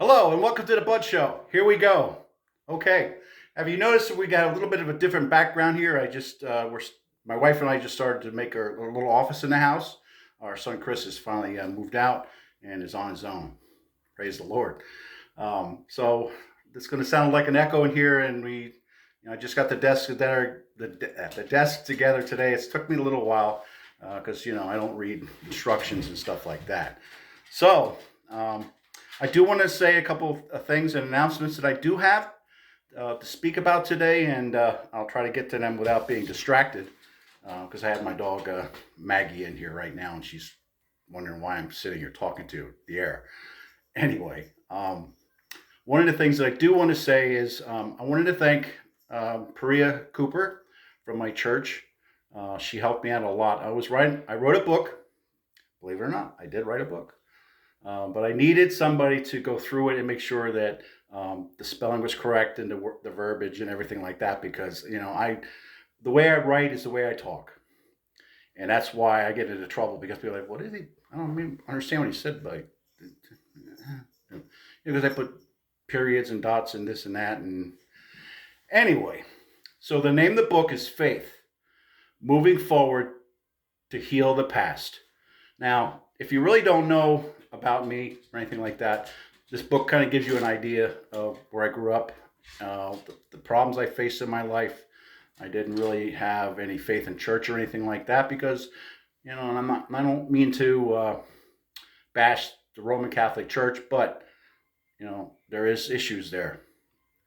Hello and welcome to the Bud Show. Here we go. Okay. Have you noticed that we got a little bit of a different background here? My wife and I just started to make our little office in the house. Our son Chris has finally moved out and is on his own. Praise the Lord. So it's going to sound like an echo in here, and I just got the desk the desk together today. It's took me a little while because I don't read instructions and stuff like that. So. I do want to say a couple of things and announcements that I do have to speak about today, and I'll try to get to them without being distracted because I have my dog Maggie in here right now, and she's wondering why I'm sitting here talking to the air. Anyway, one of the things that I do want to say is I wanted to thank Perea Cooper from my church. She helped me out a lot. I wrote a book. Believe it or not, I did write a book. But I needed somebody to go through it and make sure that the spelling was correct and the verbiage and everything like that, because the way I write is the way I talk, and that's why I get into trouble, because people are like, "What is he? I don't even understand what he said." Like, because I put periods and dots and this and that, and anyway. So the name of the book is Faith: Moving Forward to Heal the Past. Now, if you really don't know about me or anything like that, this book kind of gives you an idea of where I grew up, the problems I faced in my life. I didn't really have any faith in church or anything like that because, and I don't mean to bash the Roman Catholic Church, but, there is issues there.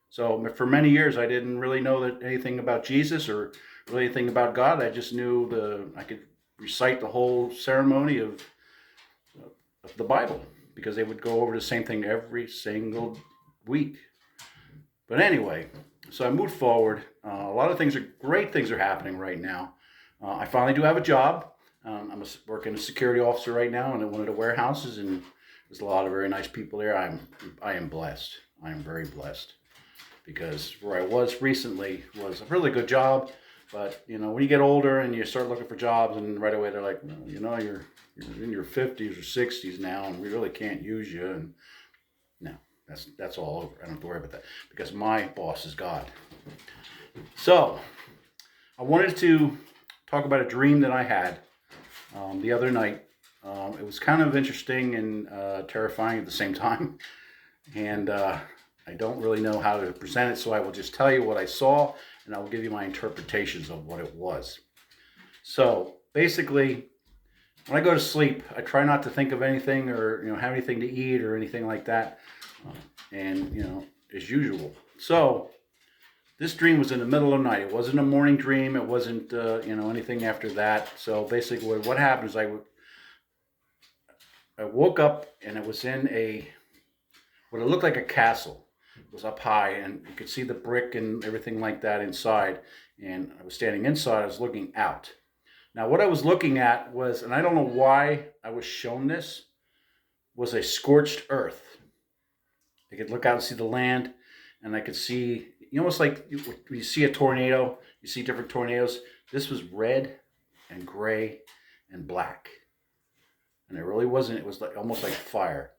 So for many years, I didn't really know anything about Jesus or really anything about God. I just knew I could recite the whole ceremony of the Bible, because they would go over the same thing every single week. But anyway, so I moved forward. A lot of great things are happening right now. I finally do have a job. I'm working as a security officer right now in one of the warehouses, and there's a lot of very nice people there. I am blessed. I am very blessed, because where I was recently was a really good job. But when you get older and you start looking for jobs, and right away they're like, well, you're in your 50s or 60s now, and we really can't use you. And no, that's all over. I don't have to worry about that, because my boss is God. So I wanted to talk about a dream that I had the other night. It was kind of interesting and terrifying at the same time, and I don't really know how to present it, so I will just tell you what I saw, and I will give you my interpretations of what it was. So basically, when I go to sleep, I try not to think of anything or have anything to eat or anything like that, and as usual. So this dream was in the middle of the night. It wasn't a morning dream. It wasn't anything after that. So basically, what happened is I woke up, and it was in what it looked like a castle. It was up high, and you could see the brick and everything like that inside. And I was standing inside. I was looking out. Now, what I was looking at was, and I don't know why I was shown this, was a scorched earth. I could look out and see the land, and I could see, almost like you see a tornado, you see different tornadoes. This was red and gray and black. And it really wasn't, it was almost like fire.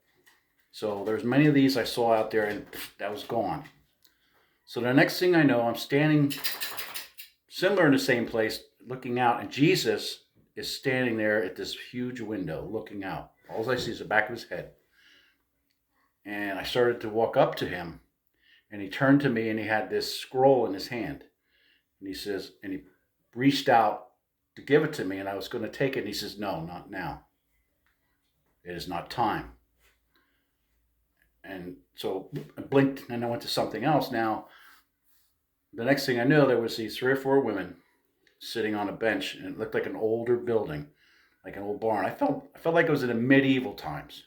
So there's many of these I saw out there, and that was gone. So the next thing I know, I'm standing similar in the same place, looking out, and Jesus is standing there at this huge window looking out. All I see is the back of his head. And I started to walk up to him, and he turned to me, and he had this scroll in his hand. And he reached out to give it to me, and I was going to take it, and he says, "No, not now. It is not time." And so I blinked, and I went to something else. Now, the next thing I knew, there was these 3 or 4 women sitting on a bench, and it looked like an older building, like an old barn. I felt like it was in the medieval times.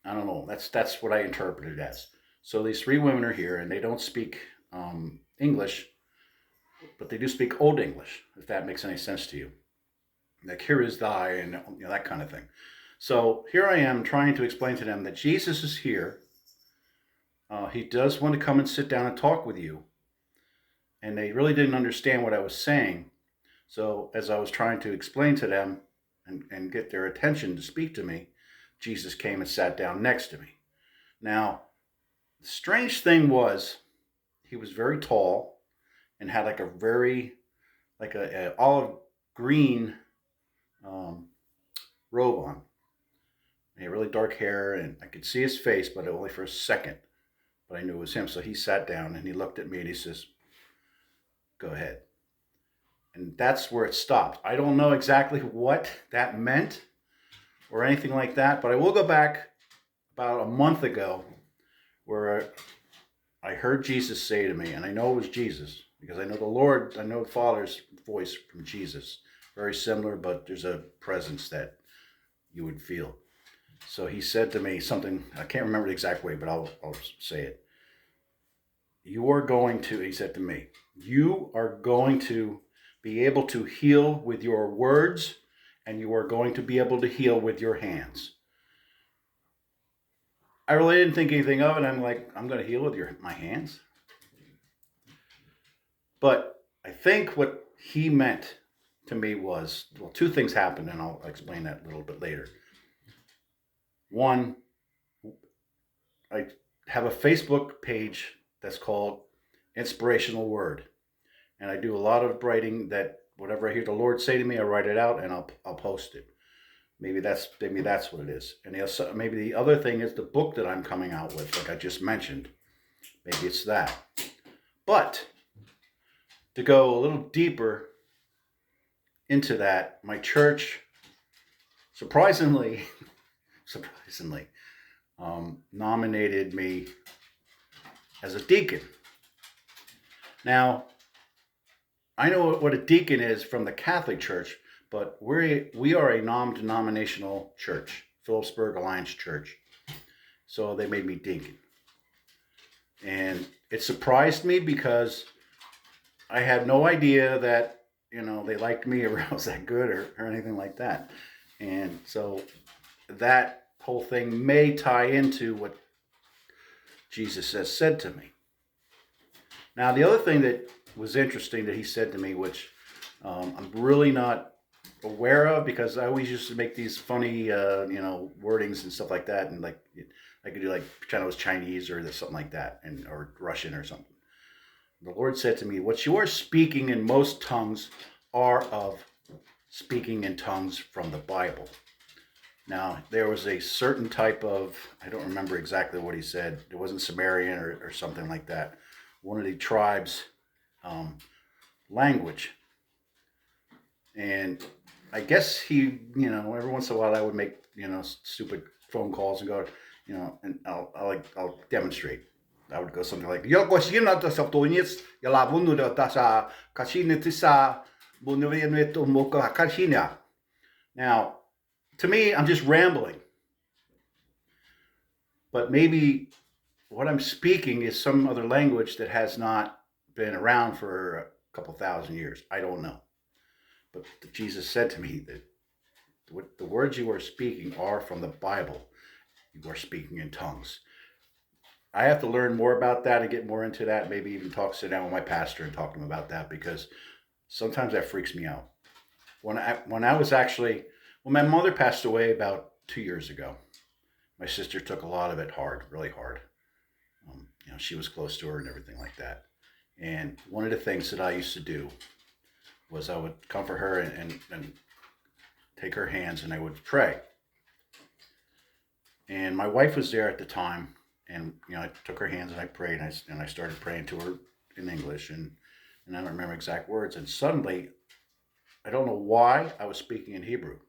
I don't know. That's what I interpreted it as. So these 3 women are here, and they don't speak English, but they do speak Old English, if that makes any sense to you. Like, "Here is thy," and that kind of thing. So here I am trying to explain to them that Jesus is here. He does want to come and sit down and talk with you. And they really didn't understand what I was saying. So as I was trying to explain to them and get their attention to speak to me, Jesus came and sat down next to me. Now, the strange thing was he was very tall and had like a very, like a olive green um, robe on. He had really dark hair, and I could see his face, but only for a second. But I knew it was him. So he sat down and he looked at me and he says, "Go ahead." And that's where it stopped. I don't know exactly what that meant or anything like that, but I will go back about a month ago where I heard Jesus say to me, and I know it was Jesus because I know the Lord, I know the Father's voice from Jesus. Very similar, but there's a presence that you would feel. So he said to me something, I can't remember the exact way, but I'll say it. You are going to, he said to me, you are going to be able to heal with your words, and you are going to be able to heal with your hands. I really didn't think anything of it. I'm like, I'm going to heal with my hands. But I think what he meant to me was, well, two things happened, and I'll explain that a little bit later. One, I have a Facebook page that's called Inspirational Word. And I do a lot of writing that whatever I hear the Lord say to me, I write it out and I'll post it. Maybe that's what it is. And maybe the other thing is the book that I'm coming out with, like I just mentioned. Maybe it's that. But to go a little deeper into that, my church surprisingly nominated me as a deacon. Now, I know what a deacon is from the Catholic Church, but we are a non-denominational church, Phillipsburg Alliance Church. So they made me deacon. And it surprised me because I had no idea that, they liked me or I was that good or anything like that. And so that whole thing may tie into what Jesus has said to me. Now, the other thing that was interesting that he said to me, which I'm really not aware of because I always used to make these funny, wordings and stuff like that. And like, I could do like pretend it was Chinese or something like that, or Russian or something. The Lord said to me, what you are speaking in most tongues are of speaking in tongues from the Bible. Now, there was a certain type of, I don't remember exactly what he said. It wasn't Sumerian or something like that. One of the tribes' language. And I guess he, every once in a while I would make, stupid phone calls and go, and I'll demonstrate. I would go something like, now, to me, I'm just rambling. But maybe what I'm speaking is some other language that has not been around for a couple thousand years. I don't know. But Jesus said to me that what the words you are speaking are from the Bible. You are speaking in tongues. I have to learn more about that and get more into that. Maybe even sit down with my pastor and talk to him about that because sometimes that freaks me out. When my mother passed away about 2 years ago, my sister took a lot of it hard, really hard. She was close to her and everything like that. And one of the things that I used to do was I would comfort her and take her hands and I would pray. And my wife was there at the time, and I took her hands and I prayed, and I started praying to her in English, and I don't remember exact words. And suddenly, I don't know why I was speaking in Hebrew.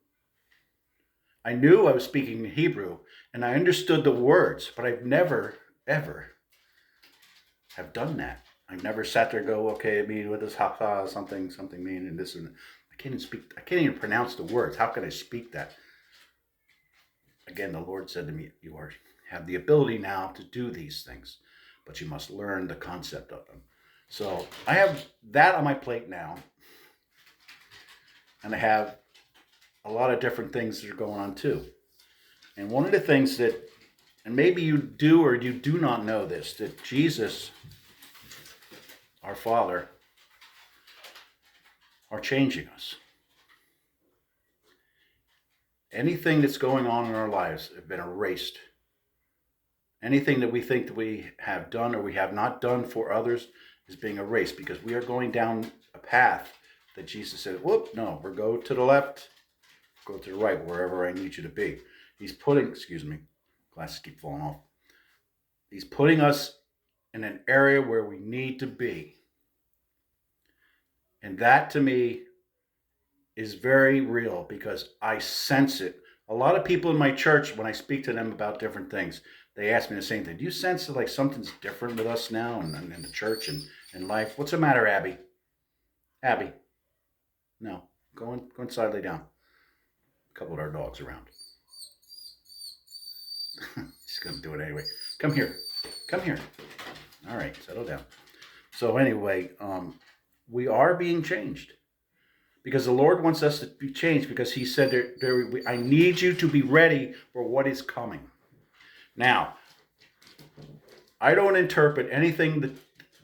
I knew I was speaking in Hebrew, and I understood the words, but I've never, ever have done that. I've never sat there and go, okay, it means with this something mean, and this, and I can't even pronounce the words. How can I speak that? Again, the Lord said to me, you have the ability now to do these things, but you must learn the concept of them. So I have that on my plate now, and I have a lot of different things that are going on too. And one of the things that, and maybe you do or you do not know this, that Jesus, our Father, are changing us. Anything that's going on in our lives have been erased Anything that we think that we have done or we have not done for others is being erased, because we are going down a path that Jesus said, whoop, no, we're go to the left, go to the right, wherever I need you to be. He's putting, excuse me, glasses keep falling off. He's putting us in an area where we need to be. And that to me is very real, because I sense it. A lot of people in my church, when I speak to them about different things, they ask me the same thing. Do you sense that like something's different with us now and in the church and in life? What's the matter, Abby? Abby? No. Go inside, lay down. A couple of our dogs around. She's going to do it anyway. Come here. Come here. All right, settle down. So anyway, we are being changed, because the Lord wants us to be changed, because he said, I need you to be ready for what is coming. Now, I don't interpret anything that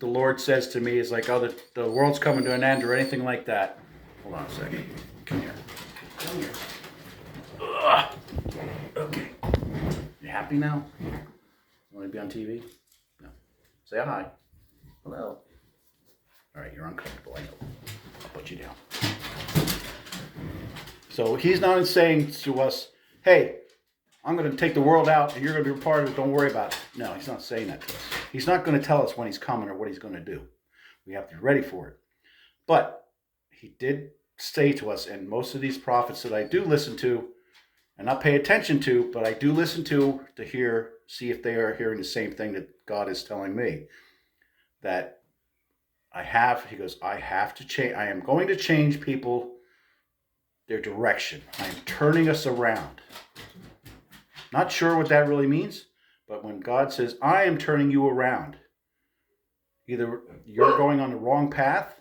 the Lord says to me as like, oh, the world's coming to an end or anything like that. Hold on a second. Come here. Come here. Ugh. Okay. You happy now? You want to be on TV? No. Say hi. Hello. All right, you're uncomfortable. I know. I'll put you down. So he's not saying to us, hey, I'm going to take the world out and you're going to be a part of it. Don't worry about it. No, he's not saying that to us. He's not going to tell us when he's coming or what he's going to do. We have to be ready for it. But he did say to us, and most of these prophets that I do listen to and not pay attention to, but I do listen to hear, see if they are hearing the same thing that God is telling me, that he goes, I have to change. I am going to change people, their direction. I am turning us around. Not sure what that really means, but when God says, I am turning you around, either you're going on the wrong path,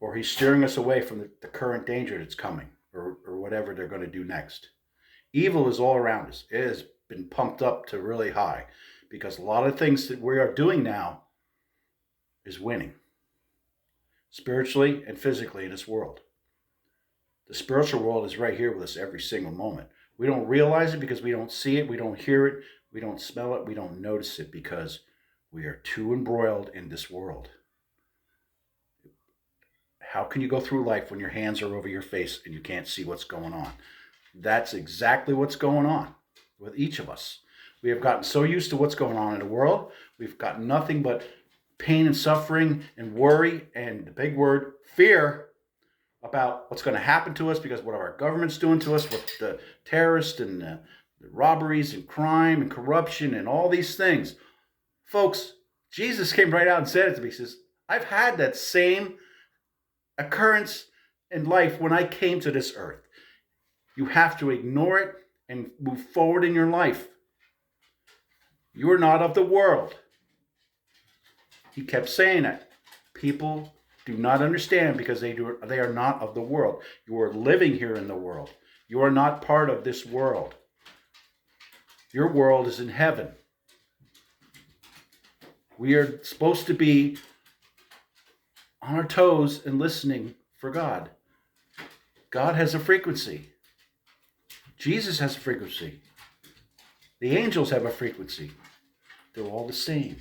or he's steering us away from the current danger that's coming, or whatever they're going to do next. Evil is all around us. It has been pumped up to really high, because a lot of things that we are doing now is winning, spiritually and physically, in this world. The spiritual world is right here with us every single moment. We don't realize it because we don't see it, we don't hear it, we don't smell it, we don't notice it, because we are too embroiled in this world. How can you go through life when your hands are over your face and you can't see what's going on? That's exactly what's going on with each of us. We have gotten so used to what's going on in the world. We've got nothing but pain and suffering and worry, and the big word, fear, about what's going to happen to us because what our government's doing to us with the terrorists and the robberies and crime and corruption and all these things. Folks, Jesus came right out and said it to me. He says, I've had that same occurrence in life when I came to this earth. You have to ignore it and move forward in your life. You are not of the world. He kept saying that. People do not understand because they are not of the world. You are living here in the world. You are not part of this world. Your world is in heaven. We are supposed to be on our toes and listening for God. God has a frequency. Jesus has a frequency. The angels have a frequency. They're all the same.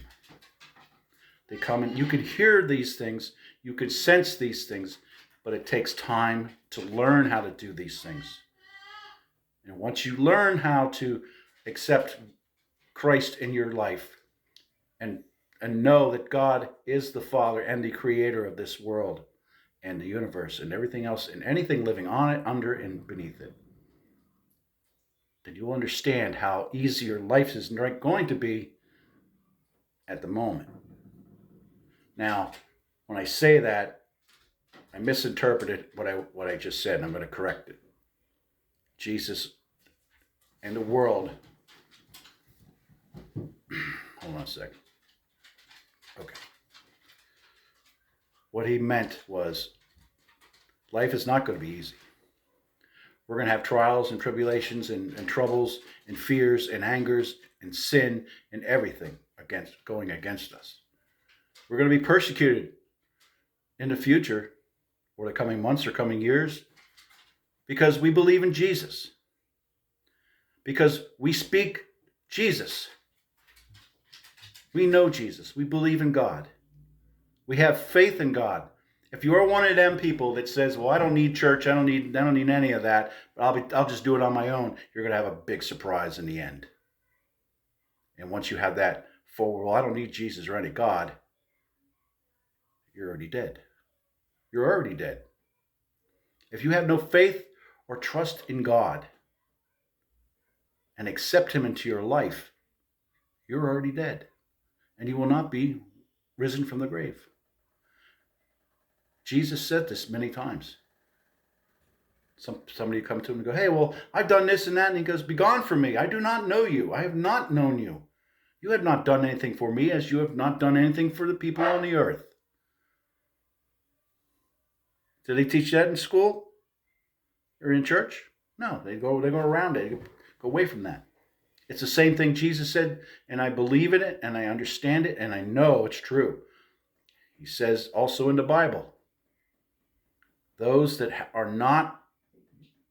They come and you can hear these things, you can sense these things, but it takes time to learn how to do these things. And once you learn how to accept Christ in your life and know that God is the Father and the creator of this world and the universe and everything else and anything living on it, under, and beneath it, then you'll understand how easy your life is going to be at the moment. Now, when I say that, I misinterpreted what I just said, and I'm going to correct it. Jesus and the world. Hold on a second. Okay. What he meant was, life is not going to be easy. We're going to have trials and tribulations and troubles and fears and angers and sin and everything going against us. We're going to be persecuted in the future, or the coming months or coming years, because we believe in Jesus. Because we speak Jesus. We know Jesus. We believe in God. We have faith in God. If you are one of them people that says, "Well, I don't need church. I don't need any of that. I'll just do it on my own," you're going to have a big surprise in the end. And once you have that forward, "Well, I don't need Jesus or any God," you're already dead. You're already dead. If you have no faith or trust in God and accept Him into your life, you're already dead. And you will not be risen from the grave. Jesus said this many times. Somebody come to him and go, "Hey, well, I've done this and that." And he goes, "Begone from me. I do not know you. I have not known you. You have not done anything for me as you have not done anything for the people on the earth." Did they teach that in school or in church? No, they go around it. They go away from that. It's the same thing Jesus said, and I believe in it, and I understand it, and I know it's true. He says also in the Bible, those that are not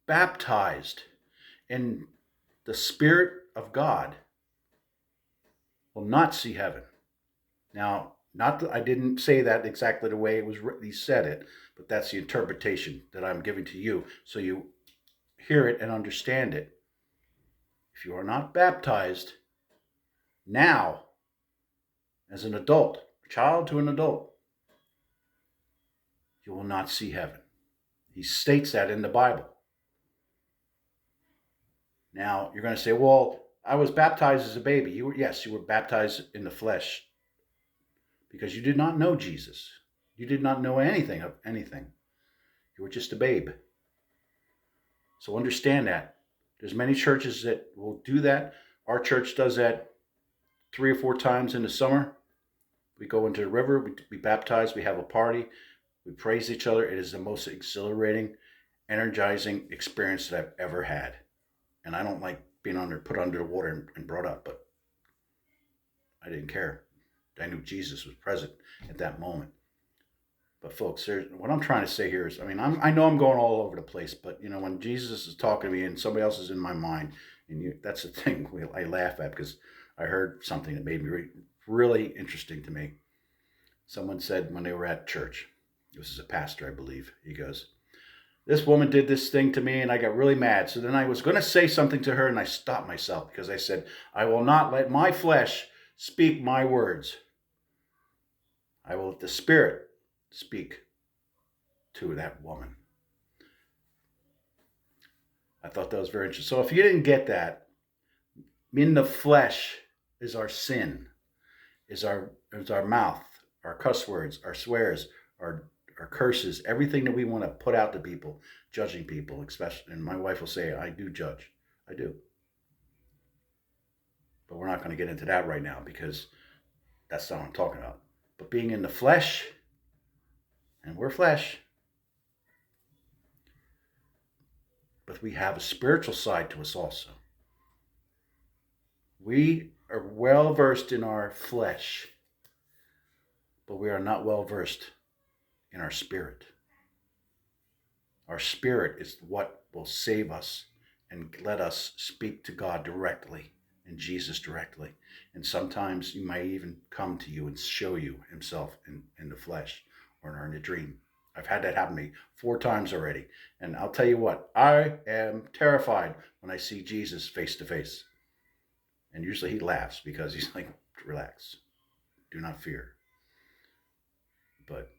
baptized in the Spirit of God will not see heaven. Now, not that I didn't say that exactly the way it was written, he said it, but that's the interpretation that I'm giving to you, so you hear it and understand it. If you are not baptized now, as an adult, child to an adult, you will not see heaven. He states that in the Bible. Now, you're going to say, "Well, I was baptized as a baby." Yes, you were baptized in the flesh because you did not know Jesus. You did not know anything of anything. You were just a babe. So understand that. There's many churches that will do that. Our church does that 3 or 4 times in the summer. We go into the river, we baptize, we have a party, we praise each other. It is the most exhilarating, energizing experience that I've ever had. And I don't like being put under the water and brought up, but I didn't care. I knew Jesus was present at that moment. But folks, what I'm trying to say here is, I know I'm going all over the place, but when Jesus is talking to me and somebody else is in my mind, and that's the thing I laugh at, because I heard something that made me really interesting to me. Someone said when they were at church, this is a pastor, I believe, he goes, "This woman did this thing to me and I got really mad. So then I was going to say something to her and I stopped myself because I said, I will not let my flesh speak my words. I will let the Spirit speak to that woman." I thought that was very interesting. So if you didn't get that, in the flesh is our sin, is our mouth, our cuss words, our swears, our curses, everything that we want to put out to people, judging people, especially. And my wife will say, "I do judge." I do. But we're not going to get into that right now because that's not what I'm talking about. But being in the flesh, and we're flesh, but we have a spiritual side to us also. We are well versed in our flesh, but we are not well versed in our spirit. Our spirit is what will save us and let us speak to God directly and Jesus directly. And sometimes He might even come to you and show you Himself in the flesh or in a dream. I've had that happen to me 4 times already. And I'll tell you what, I am terrified when I see Jesus face to face. And usually He laughs because He's like, "Relax, do not fear." But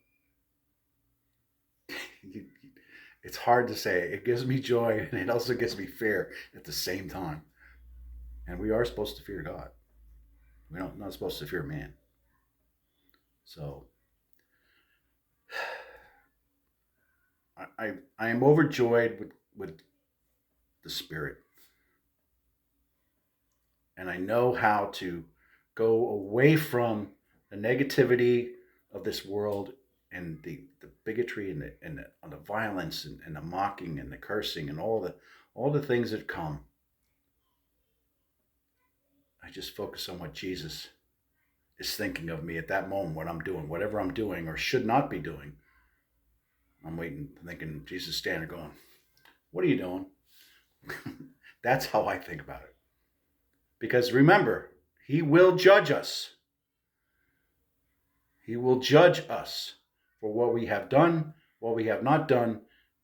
it's hard to say. It gives me joy and it also gives me fear at the same time. And we are supposed to fear God. We're not supposed to fear man. So I am overjoyed with the Spirit. And I know how to go away from the negativity of this world and the bigotry and the violence and the mocking and the cursing and all the things that come. I just focus on what Jesus is thinking of me at that moment, what I'm doing, whatever I'm doing or should not be doing. I'm waiting, thinking Jesus standing there going, "What are you doing?" That's how I think about it. Because remember, he will judge us. He will judge us for what we have done, what we have not done,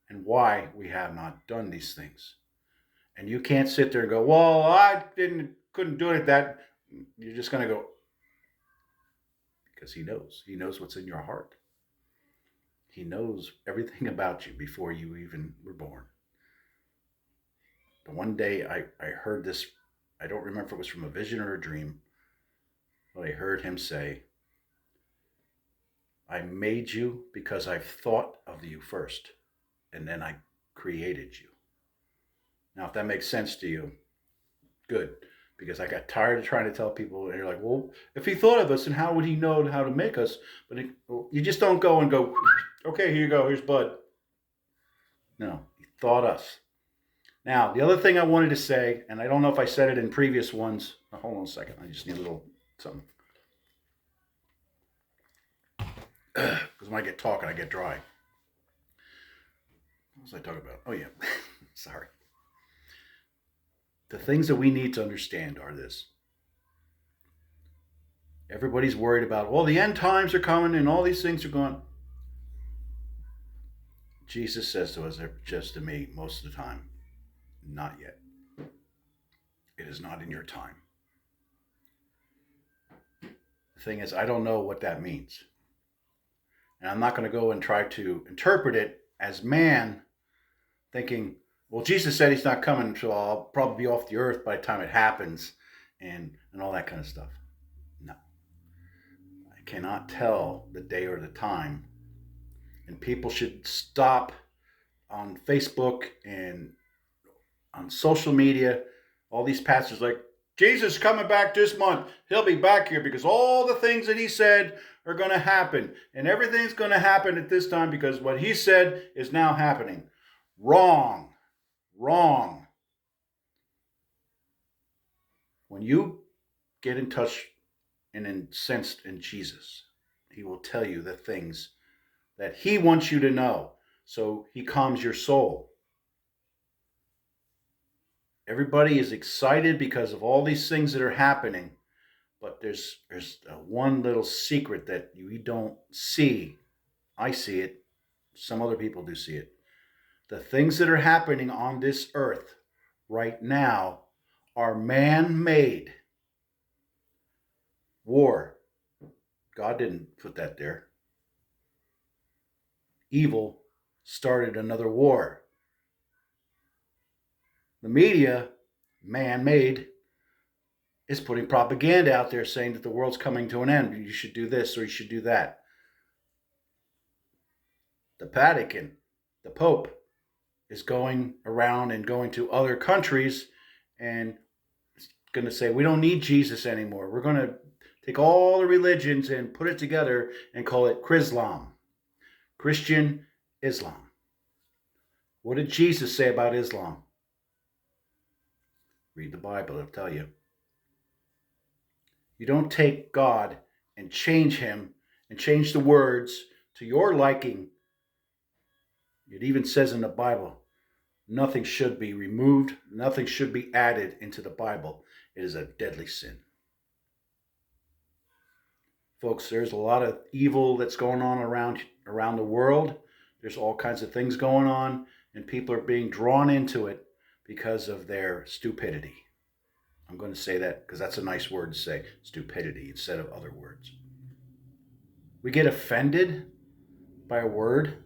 and why we have not done these things. And you can't sit there and go, well, I couldn't do it that. You're just going to go, because he knows. He knows what's in your heart. He knows everything about you before you even were born. But one day I heard this, I don't remember if it was from a vision or a dream, but I heard him say, I made you because I've thought of you first, and then I created you. Now, if that makes sense to you, good, because I got tired of trying to tell people, and you're like, well, if he thought of us, then how would he know how to make us? But you just don't go and go, okay, here you go, here's Bud. No, he thought us. Now, the other thing I wanted to say, and I don't know if I said it in previous ones. Oh, hold on a second. I just need a little something. Because when I get talking, I get dry. What was I talking about? Oh, yeah. Sorry. The things that we need to understand are this. Everybody's worried about, well, the end times are coming and all these things are going. Jesus says to us, just to me, most of the time, not yet. It is not in your time. The thing is, I don't know what that means. And I'm not going to go and try to interpret it as man, thinking, well, Jesus said he's not coming, so I'll probably be off the earth by the time it happens, and all that kind of stuff. No. I cannot tell the day or the time. And people should stop on Facebook and on social media, all these pastors like, Jesus is coming back this month. He'll be back here because all the things that he said are going to happen. And everything's going to happen at this time because what he said is now happening. Wrong. Wrong. When you get in touch and incensed in Jesus, he will tell you the things that he wants you to know. So he calms your soul. Everybody is excited because of all these things that are happening, but there's one little secret that you don't see. I see it. Some other people do see it. The things that are happening on this earth right now are man-made. War. God didn't put that there. Evil started another war. The media, man-made, is putting propaganda out there saying that the world's coming to an end. You should do this or you should do that. The Vatican, the Pope, is going around and going to other countries and going to say, we don't need Jesus anymore. We're going to take all the religions and put it together and call it Chrislam, Christian Islam. What did Jesus say about Islam? Read the Bible, it'll tell you. You don't take God and change him and change the words to your liking. It even says in the Bible, nothing should be removed, nothing should be added into the Bible. It is a deadly sin. Folks, there's a lot of evil that's going on around the world. There's all kinds of things going on, and people are being drawn into it because of their stupidity. I'm going to say that because that's a nice word to say, stupidity, instead of other words. We get offended by a word,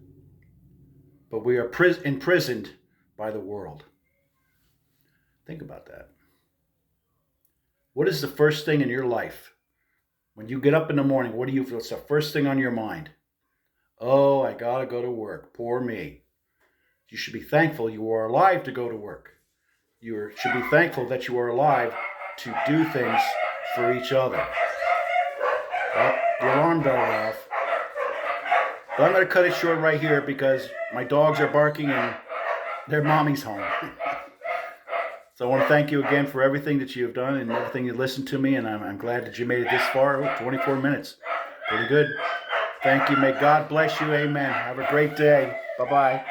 but we are imprisoned by the world. Think about that. What is the first thing in your life? When you get up in the morning, what do you feel? What's the first thing on your mind? Oh, I gotta go to work. Poor me. You should be thankful you are alive to go to work. You should be thankful that you are alive to do things for each other. Oh, the alarm bell went off. But I'm going to cut it short right here because my dogs are barking and their mommy's home. So I want to thank you again for everything that you have done and everything you listened to me, and I'm glad that you made it this far. 24 minutes. Pretty good. Thank you. May God bless you. Amen. Have a great day. Bye-bye.